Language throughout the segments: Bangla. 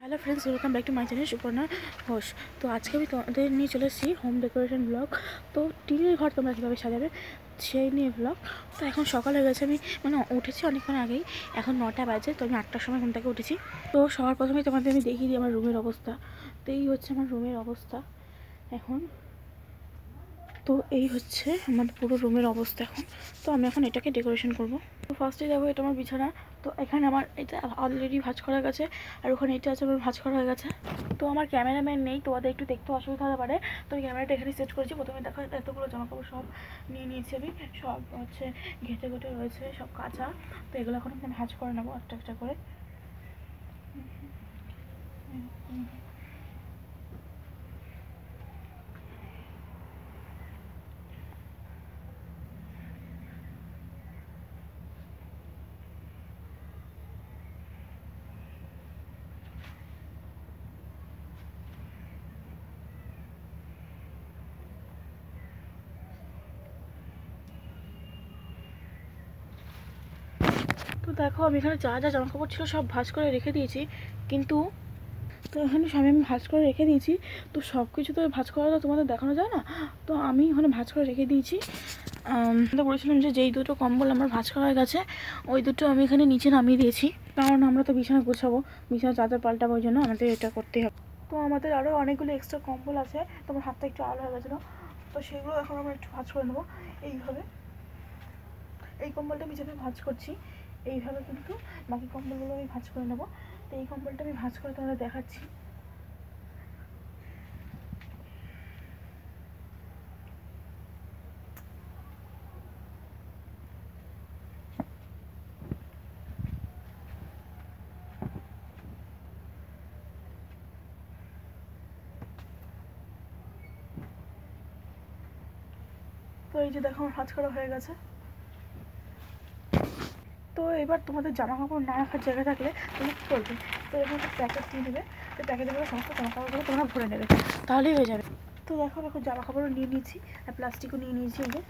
Hello friends, welcome back to my channel Suparna Ghosh. তো আজকে আমি তোমাদের নিয়ে চলে এসেছি হোম ডেকোরেশন ব্লগ। তো টিনের ঘর তোমরা কীভাবে সাজাবে সেই নিয়ে ব্লগ। তো এখন সকাল হয়ে গেছে, আমি উঠেছি অনেকক্ষণ আগেই, এখন 9টা বাজে। তো আমি 8টার সময় ঘুম থেকে উঠেছি। তো সবার প্রথমেই তোমাদের আমি দেখিয়ে দিই আমার রুমের অবস্থা। তো এই হচ্ছে আমার রুমের অবস্থা এখন। তো এই হচ্ছে আমার পুরো রুমের অবস্থা এখন। তো আমি এখন এটাকে ডেকোরেশন করব। তো ফার্স্টে দেখো, এটা আমার বিছানা। তো এখানে আমার এটা অলরেডি ভাঁজ করা গেছে, আর ওখানে এটা আছে আমার ভাঁজ করা হয়ে গেছে। তো আমার ক্যামেরাম্যান নেই, তোমাদের একটু দেখতে অসুবিধা হতে পারে। তো আমি ক্যামেরাটা এখানে সেট করেছি। প্রথমে দেখো, এতগুলো জামাকাপড় সব নিয়ে নিয়েছি আমি, সব হচ্ছে ঘেটে ঘেটে রয়েছে, সব কাঁচা। তো এগুলো এখন আমি ভাঁজ করে নেবো একটা একটা করে। তো দেখো, আমি এখানে যা যা জামাকাপড় ছিল সব ভাঁজ করে রেখে দিয়েছি, কিন্তু তো এখানে সব আমি ভাঁজ করে রেখে দিয়েছি। তো সব কিছু তো ভাঁজ করা তো তোমাদের দেখানো যায় না, তো আমি এখানে ভাঁজ করে রেখে দিয়েছি। তো বলেছিলাম যে যেই দুটো কম্বল আমার ভাঁজ করা হয়ে গেছে, ওই দুটো আমি এখানে নিচে নামিয়ে দিয়েছি, কারণ আমরা তো বিছানা গোছাবো, বিছানা চাদর পাল্টাবো, ওই জন্য আমাদের এটা করতেই হবে। তো আমাদের আরও অনেকগুলো এক্সট্রা কম্বল আছে, তোমার হাতটা একটু আলো হয়ে গেছিলো, তো সেগুলো এখন আমরা একটু ভাঁজ করে নেবো এইভাবে। এই কম্বলটা আমি যেভাবে ভাঁজ করছি এইভাবে, কিন্তু বাকি কম্বলগুলো আমি ভাঁজ করে নেবো। তো এই কম্বলটা আমি ভাঁজ করে তোমাদের দেখাচ্ছি। তো এই যে দেখো, আমার ভাঁজ করা হয়ে গেছে। তো এবার তোমাদের জামা কাপড় না রাখার জায়গা থাকলে তুমি কী করবে, তো এরকম একটা প্যাকেট নিয়ে নেবে। তো প্যাকেটে করে সমস্ত জামা কাপড়গুলো তোমরা ভরে নেবে, তাহলেই হয়ে যাবে। তো দেখো দেখো, জামা কাপড়ও নিয়ে নিয়েছি, আর প্লাস্টিকও নিয়ে নিয়েছি। এই যে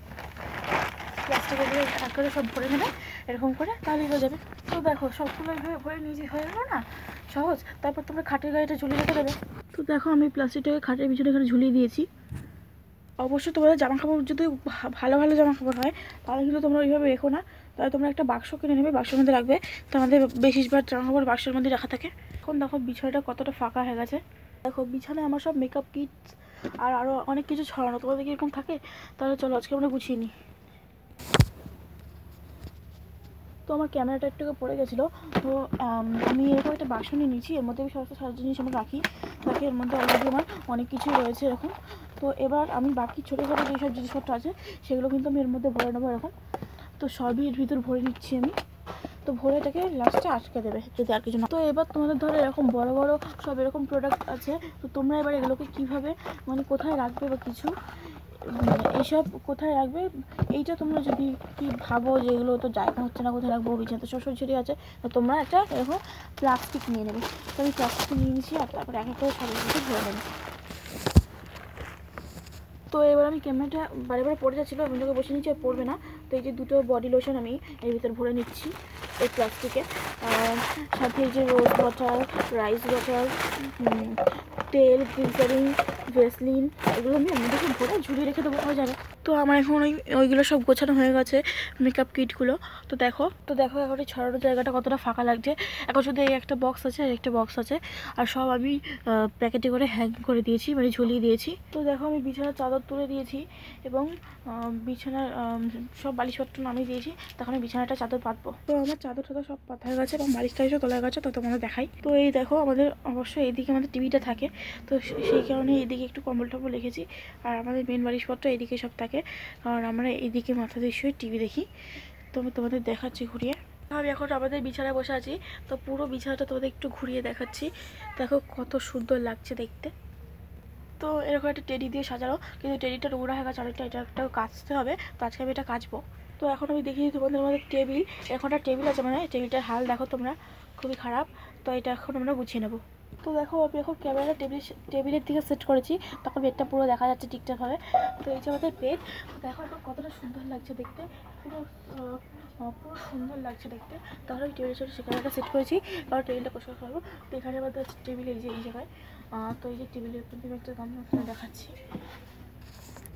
প্লাস্টিকের দিয়ে এক করে সব ভরে নেবে এরকম করে, তাহলেই হয়ে যাবে। তো দেখো, সবগুলো এইভাবে ভরে নিয়েছি, হয়ে গেলো না সহজ। তারপর তোমরা খাটের গাড়িটা ঝুলিয়ে রেখে দেবে। তো দেখো, আমি প্লাস্টিকটাকে খাটের পিছনে এখানে ঝুলিয়ে দিয়েছি। অবশ্যই তোমাদের জামা কাপড় যদি ভালো ভালো জামা কাপড় হয়, তাহলে কিন্তু তোমরা ওইভাবে রেখো না, তাহলে তোমরা একটা বাক্স কিনে নেবে, বাক্সের মধ্যে রাখবে। তো আমাদের বেশিরভাগ জামা কাপড় বাক্সের মধ্যে রাখা থাকে। এখন দেখো বিছানাটা কতটা ফাঁকা হয়ে গেছে। দেখো বিছানায় আমার সব মেকআপ কিটস আর আরও অনেক কিছু ছড়ানো। তোমাদের কি এরকম থাকে? তাহলে চলো আজকে আমরা গুছিয়ে নিই। তো আমার ক্যামেরাটা একটু পড়ে গেছিলো, তো আমি এরকম একটা বাক্স নিয়ে নিয়েছি, এর মধ্যে আমি সমস্ত সারা জিনিস আমি রাখি। দেখি এর মধ্যে অলরেডি আমার অনেক কিছুই রয়েছে এরকম। তো এবার আমি বাকি ছোটো ছোটো যেসব জিনিসপত্র আছে সেগুলো কিন্তু আমি এর মধ্যে ভরে নেবো এরকম। তো সবই এর ভিতর ভরে নিচ্ছি আমি। তো ভরে এটাকে লাস্টে আটকে দেবে যদি আর কিছু না। তো এবার তোমাদের ধরো এরকম বড় বড় সব এরকম প্রোডাক্ট আছে, তো তোমরা এবার এগুলোকে কীভাবে কোথায় রাখবে বা কিছু এইসব কোথায় রাখবে, এইটা তোমরা যদি কি ভাবো যে এগুলো তো জায়গা হচ্ছে না, কোথায় রাখবো, বিছানা তো শ্বশুর ঝুড়ি আছে, তো তোমরা একটা এরকম প্লাস্টিক নিয়ে নেবে। তো আমি প্লাস্টিক নিয়ে নিয়েছি, আর তারপরে এক এক করে সব কিছু ধরে নেবে। তো এবার আমি ক্যামেরাটা বারে বারে পড়ে যাচ্ছিলো, আমি তোকে বসে নিচ্ছি, আর পড়বে না। তো এই যে দুটো বডি লোশন আমি এর ভিতর ভরে নিচ্ছি এই প্লাস্টিকে, সাথে এই যে রোজ ওয়াটার, রাইস ওয়াটার, তেল, গ্লিসারিন, ভেসলিন, এগুলো আমি আমাদেরকে ভরে ঝুলিয়ে রেখে দেবো, হয়ে যাবে। তো আমার এখন ওইগুলো সব গোছানো হয়ে গেছে, মেকআপ কিটগুলো। তো দেখো এখন এই ছড়ানোর জায়গাটা কতটা ফাঁকা লাগছে। এখন শুধু এই একটা বক্স আছে আর একটা বক্স আছে, আর সব আমি প্যাকেটে করে হ্যাং করে দিয়েছি, ঝুলিয়ে দিয়েছি। তো দেখো, আমি বিছানার চাদর তুলে দিয়েছি এবং বিছানার সব বালিশপত্র নামিয়ে দিয়েছি। তখন আমি বিছানাটা চাদর পাতবো। তো আমার চাদর টাদর সব পাতা হয়ে গেছে এবং বালিশটা এসে তোলা গেছে, তো তোমাদের দেখাই। তো এই দেখো, আমাদের অবশ্যই এইদিকে আমাদের টিভিটা থাকে, তো সেই কারণে এইদিকে একটু কম্বল টম্বল রেখেছি। আর আমাদের মেন বালিশপত্র এইদিকে সব থাকে, কারণ আমরা এইদিকে মাথা দিয়ে শুয়ে টিভি দেখি। তো আমি তোমাদের দেখাচ্ছি ঘুরিয়ে। আমি এখন আমাদের বিছানায় বসে আছি, তো পুরো বিছানাটা তোমাদের একটু ঘুরিয়ে দেখাচ্ছি। দেখো কত সুন্দর লাগছে দেখতে। তো এরকম একটা টেডি দিয়ে সাজানো, কিন্তু টেডিটা নোংরা হয়ে গেছে, অনেকটা, এটা একটা কাচতে হবে। তো আজকে আমি এটা কাচবো। তো এখন আমি দেখি তোমাদের মধ্যে টেবিল, এখন একটা টেবিল আছে, টেবিলটার হাল দেখো তোমরা, খুবই খারাপ। তো এটা এখন আমরা গুছিয়ে নেবো। তো দেখো, আমি এখন ক্যামেরাটা টেবিলের দিকে সেট করেছি, তখন বেডটা পুরো দেখা যাচ্ছে ঠিকঠাক হবে। তো এই যে আমাদের বেড, দেখো এখন কতটা সুন্দর লাগছে দেখতে, পুরো পুরো সুন্দর লাগছে দেখতে। তাহলে আমি টেবিলের সাথে সেখানে একটা সেট করেছি, কারণ টেবিলটা পরিষ্কার করবো। তো এখানে আমাদের টেবিল এই যে এই জায়গায়, তো এই যে টেবিলের উপর থেকে একটা আমি আপনাকে দেখাচ্ছি।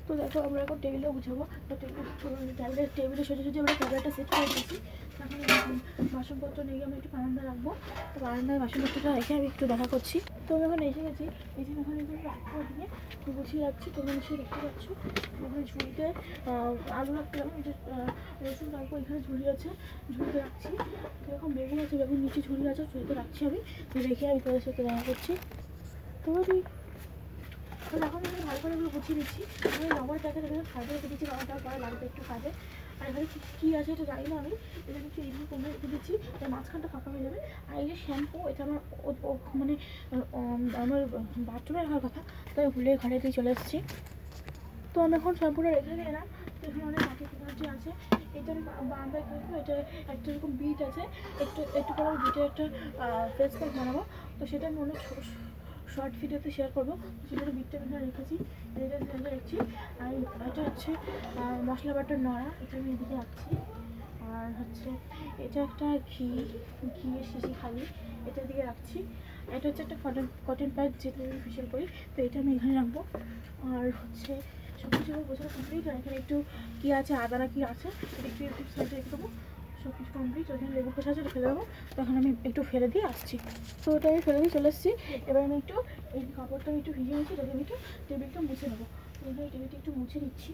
তো দেখো আমরা এখন টেবিলটা গুছাবো। তো টেবিলে সোজা সোজা আমরা ট্যাবলেটটা সেট করে দিয়েছি। এখন বাসনপত্র নিয়ে আমি একটু বারান্দায় রাখবো। তো বারান্দায় বাসনপত্রটা রেখে আমি একটু দেখা করছি। তো আমি এখন এসে গেছি, এসে এখন একটু রাখবো দিয়ে গুছিয়ে রাখছি। তোমরা নিশ্চয়ই দেখতে পাচ্ছ এখানে ঝুড়িতে আলু রাখতে হবে, যে রসুন রাখবো এখানে ঝুড়ি আছে, ঝুড়িতে রাখছি। তো এখন বেগুন আছে, বেগুন নিচে ঝুড়ি আছে, ঝুড়িতে রাখছি আমি। রেখে আমি তোদের সাথে দেখা করছি। তো এখন আমি ভালো করে এগুলো গুছিয়ে দিচ্ছি। আমি লবণ প্যাকেট এখানে সাইডে রেখে দিচ্ছি, কারণ তার পরে লাগবে একটু কাজে। আর এখানে কী আছে এটা জানি না আমি, এটা একটু এইভাবে কমে রেখে দিচ্ছি, তাই মাঝখানটা ফাঁকা হয়ে যাবে। আর এই যে শ্যাম্পু, এটা আমার মানে আমার বাথরুমে রাখার কথা, তাই ভুলে ঘরে দিয়ে চলে এসেছি। তো আমি এখন শ্যাম্পুটা রেখে দিলাম। তো এখানে অনেক মাটি এনার্জি আছে। এটা আমি বারান্দায় রাখবো। এটা একটা এরকম বিট আছে, একটু করে বিটে একটা ফেস প্যাক বানাবো। তো সেটা আমি অনেক শর্ট ভিডিওতে শেয়ার করবো। সেটা বিটটা এখানে রেখেছি, এটা রেখেছি। আর এটা হচ্ছে মশলা বাটার নড়া, এটা আমি এদিকে রাখছি। আর হচ্ছে এটা একটা ঘিয়ের শিশি খালি, এটা দিকে রাখছি। এটা হচ্ছে একটা কটন প্যাড, যেটা আমি ফেশিয়াল করি, তো এটা আমি এখানে রাখবো। আর হচ্ছে সব কিছু বোঝানো কমপ্লিট। আর এখানে একটু কী আছে, আদা না কী আছে, এটা একটু সাইডে রেখে দেবো। সব কিছু কমপ্লিট। এখানে লেবু খোসা আছে, ফেলে দেবো। তখন আমি একটু ফেলে দিয়ে আসছি। তো ওটা আমি ফেলে দিয়ে চলে এসেছি। এবার আমি একটু এই কাপড়টা আমি একটু ভিজিয়ে নিচ্ছি, যাতে আমি একটু টেবিলটা মুছে নেবো। তো এবার এই টেবিলটা একটু মুছে নিচ্ছি,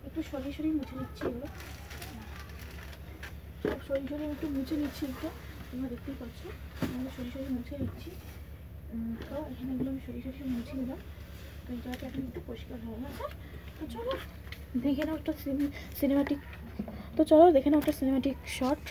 একটু সরিয়ে মুছে নিচ্ছি। এগুলো সব সরিয়ে একটু মুছে নিচ্ছি। এটা তোমরা দেখতেই পাচ্ছ, আমি সরিয়ে মুছে নিচ্ছি। তো এখানে এগুলো আমি সরিয়ে মুছে নিলাম। তো এই জায়গাটা এখন একটু পরিষ্কার হয়ে গেছে। তো চলো দেখে নাও একটা সিনেমাটিক শট।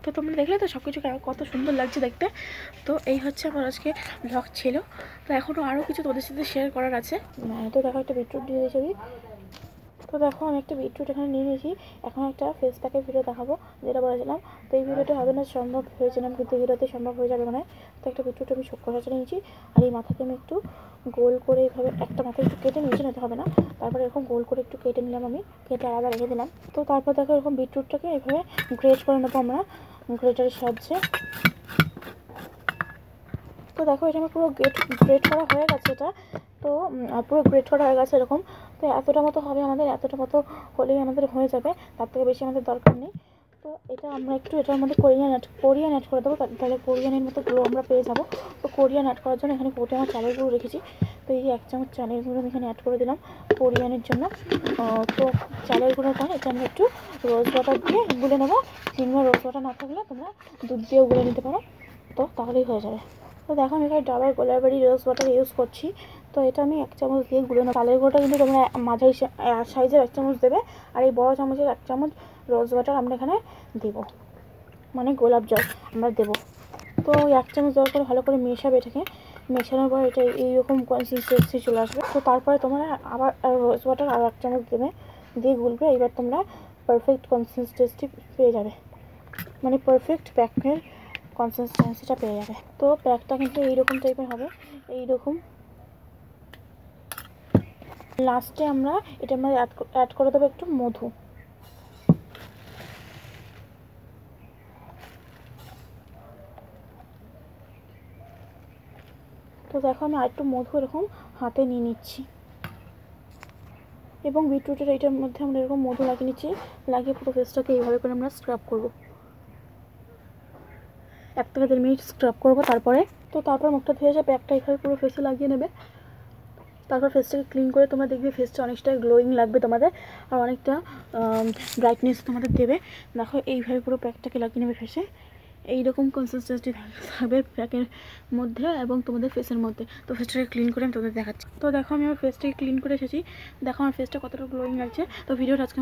তো তোমরা দেখলে তো সব কিছু কত সুন্দর লাগছে দেখতে। তো এই হচ্ছে আমার আজকে ব্লগ ছিল। তো এখনও আরও কিছু তোমাদের সাথে শেয়ার করার আছে। তো দেখো একটা বিটরুট দিয়ে দিয়েছি। তো দেখো আমি একটা বিটরুট এখানে নিয়ে নিয়েছি। এখন একটা ফেস প্যাকের ভিডিও দেখাবো, যেটা বলেছিলাম। তো এই ভিডিওটা হবে না, সম্ভব হয়েছিলাম, কিন্তু ভিডিওতে সম্ভব হয়ে যাবে মানে। তো একটা বিটরুট আমি কষা নিয়েছি। আর এই মাথাকে আমি একটু গোল করে এইভাবে একটা মাথা একটু কেটে নিচে নিতে হবে না, তারপরে এরকম গোল করে একটু কেটে নিলাম আমি, কেটে আলাদা রেখে দিলাম। তো তারপর দেখো এরকম বিটরুটটাকে এইভাবে গ্রেট করে নেবো আমরা গ্রেটারের সাহায্যে। তো দেখো এটা আমার পুরো গ্রেট করা হয়ে গেছে। এটা তো পুরো গ্রেট করা হয়ে গেছে এরকম। তো এতটা মতো হবে আমাদের, এতটা মতো হলেই আমাদের হয়ে যাবে, তার থেকে বেশি আমাদের দরকার নেই। তো এটা আমরা একটু এটার মধ্যে কোরিয়ান অ্যাড করে দেবো, তাহলে কোরিয়ানের মতো গ্লো আমরা পেয়ে যাবো। তো কোরিয়ান অ্যাড করার জন্য এখানে কোটে আমার চালের গুঁড়ো রেখেছি। তো এই যে 1 চামচ চালের গুঁড়ো আমি এখানে অ্যাড করে দিলাম কোরিয়ানের জন্য। তো চালের গুঁড়োর পর এটা আমি একটু রোজ ওয়াটার দিয়ে গুলে নেবো। কিংবা রোজ ওয়াটার না থাকলে তোমরা দুধ দিয়েও গুলে নিতে পারো, তো তাহলেই হয়ে যাবে। তো দেখো আমি এখানে ডাবার গোলাবাড়ি রোজ ওয়াটার ইউজ করছি। তো এটা আমি 1 চামচ দিয়ে গুলে নেব। চালের গুঁড়োটা কিন্তু তোমরা মাঝারি সাইজের 1 চামচ দেবে। আর এই বড় চামচের 1 চামচ রোজ ওয়াটার আমরা এখানে দেবো, মানে গোলাপ জল আমরা দেবো। তো ওই 1 চামচ দেওয়ার পরে ভালো করে মেশাবে। এটাকে মেশানোর পর এটা এইরকম কনসিস্টেন্সি চলে আসবে। তো তারপরে তোমরা আবার রোজ ওয়াটার আর 1 চামচ দেবে, দিয়ে গুলবে। এবার তোমরা পারফেক্ট কনসিস্টেন্সি পেয়ে যাবে, মানে পারফেক্ট প্যাকের কনসিস্টেন্সিটা পেয়ে যাবে। তো প্যাকটা কিন্তু এইরকম টাইপের হবে, এইরকম। লাস্টে আমরা এটার মধ্যে অ্যাড করে দেবো একটু মধু। তো দেখো আমি আরেকটু মধু এরকম হাতে নিয়ে নিচ্ছি, এবং বিটরুটের এইটার মধ্যে আমরা এরকম মধু লাগিয়ে নিচ্ছি। লাগিয়ে পুরো ফেসটাকে এইভাবে করে আমরা স্ক্রাব করবো, 1 থেকে 1.5 মিনিট স্ক্রাব করবো। তারপর মুখটা ধুয়ে যাবে, প্যাকটা এইভাবে পুরো ফেসে লাগিয়ে নেবে। তারপর ফেসটাকে ক্লিন করে তোমরা দেখবে ফেসটা অনেকটা গ্লোয়িং লাগবে তোমাদের, আর অনেকটা ব্রাইটনেস তোমাদের দেবে। দেখো এইভাবে পুরো প্যাকটাকে লাগিয়ে নেবে ফেসে। এইরকম কনসিস্টেন্সি থাকবে প্যাকের মধ্যে এবং তোমাদের ফেসের মধ্যে। তো ফেসটাকে ক্লিন করে আমি তোমাদের দেখাচ্ছি। তো দেখো আমি আমার ফেসটাকে ক্লিন করে এসেছি। দেখো আমার ফেসটা কতটা গ্লোয়িং লাগছে। তো ভিডিওটা আজকে